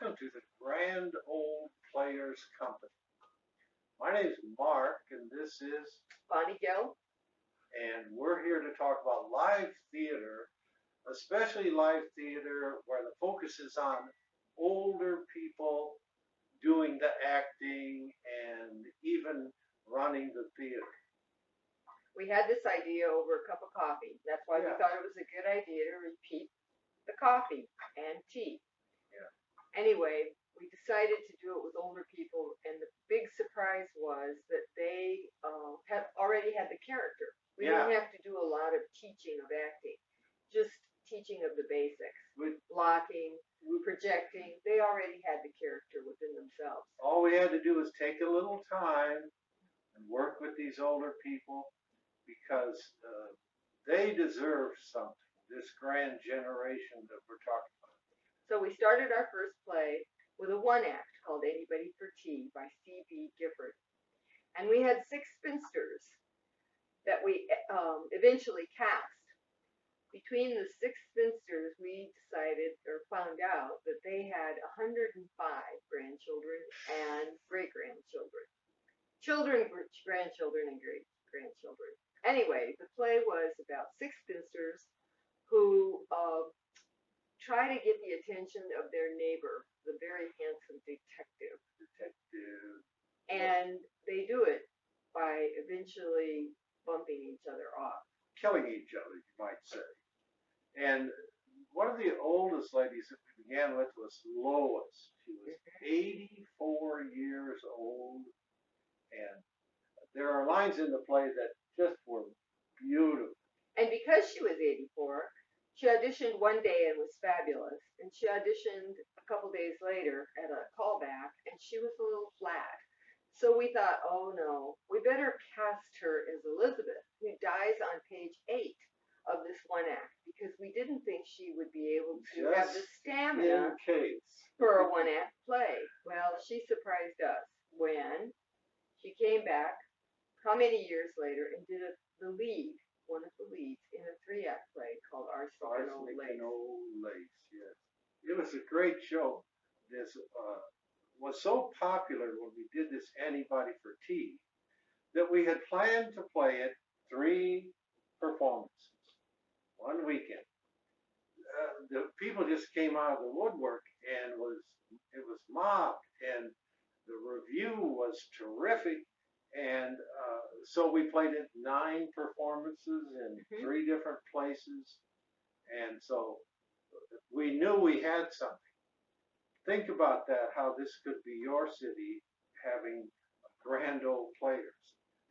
welcome to the Grand Old Players Company. My name is Mark, and this is, Bonnie Gill. and we're here to talk about live theater, especially live theater where the focus is on older people doing the acting and even running the theater. We had this idea over a cup of coffee. That's why we Yeah, thought it was a good idea to repeat the coffee and tea. yeah, Anyway, we decided to do it with older people, and the big surprise was that they had already had the character. We yeah. didn't have to do a lot of teaching of acting, just teaching of the basics, We, blocking, we, projecting. They already had the character within themselves. all we had to do was take a little time and work with these older people because they deserve something. This grand generation that we're talking about. So we started our first play with a one act called Anybody for Tea by C.B. Gifford. And we had six spinsters that we eventually cast. Between the six spinsters, we decided or found out that they had 105 grandchildren and great grandchildren. Children, grandchildren, and great grandchildren. Anyway, the play was about six spinsters who try to get the attention of their neighbor, the very handsome detective. Detective. And they do it by eventually bumping each other off. Killing each other, you might say. And one of the oldest ladies that we began with was Lois. She was 84 years old, and there are lines in the play that just were beautiful. And because she was 84, she auditioned one day and was fabulous. And she auditioned a couple days later at a callback, and she was a little flat. So we thought, oh no, we better cast her as Elizabeth, who dies on page 8 of this one act, because we didn't think she would be able to have the Just in stamina case. for a one act play. Well, she surprised us when she came back, how many years later, and did the lead, one of the leads, in a three-act play called Arsenic and Old Arsenic and Lace. Old Lace, yes. It was a great show. This was so popular when we did this Anybody for Tea that we had planned to play it 3 performances, one weekend. The people just came out of the woodwork and it was mobbed, and the review was terrific. And so we played it 9 performances in Mm-hmm. 3 different places, and so we knew we had something. Think about that, how this could be your city having grand old players.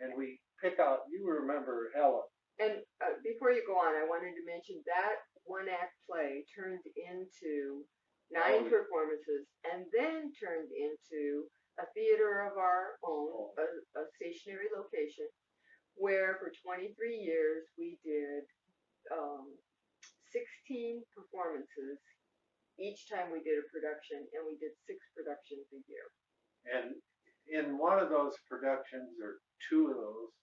And we pick out, you remember Helen. And before you go on, I wanted to mention that one act play turned into nine Oh, performances and then turned into a theater of our own, oh, a stationary location, where for 23 years we did um, 16 performances each time we did a production, and we did 6 productions a year. and in one of those productions, or 2 of those,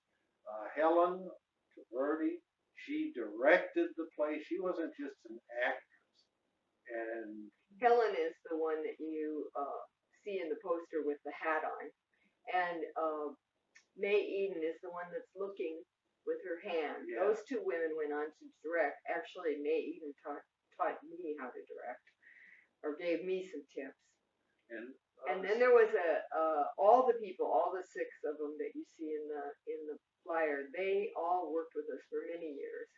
Helen Taverdi, she directed the play. She wasn't just an actress. And Helen is the one that you see in the poster with the hat on, and May Eden is the one that's looking with her hand. yeah, Those two women went on to direct. Actually, May Eden taught me how to direct, or gave me some tips. and And then there was all the people, all the six of them that you see in the flyer. They all worked with us for many years.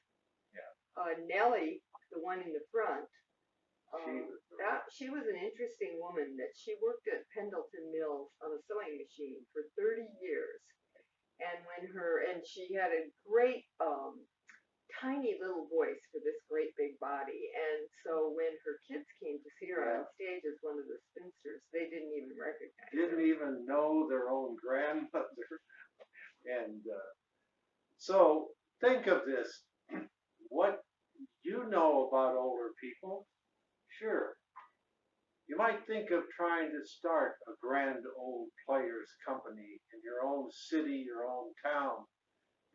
yeah, Nellie, the one in the front, she was that she was an interesting woman. That she worked at Pendleton Mills on a sewing machine for 30 years, and she had a great tiny little voice for this great big body. And so when her kids came to see her yeah, on stage as one of the spinsters, they didn't even recognize didn't her. even know their own grandmother. And so think of this. What you know about older people, sure. You might think of trying to start a grand old players company in your own city, your own town,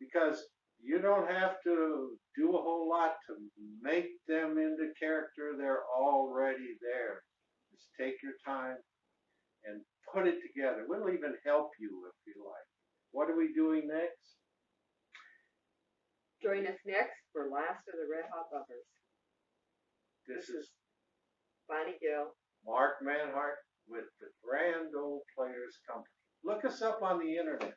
because you don't have to do a whole lot to make them into character. They're already there. Just take your time and put it together. We'll even help you if you like. What are we doing next? Join us next for Last of the Red Hot Lovers. This is Bonnie Gill. Mark Manhart with the Grand Old Players Company. Look us up on the internet.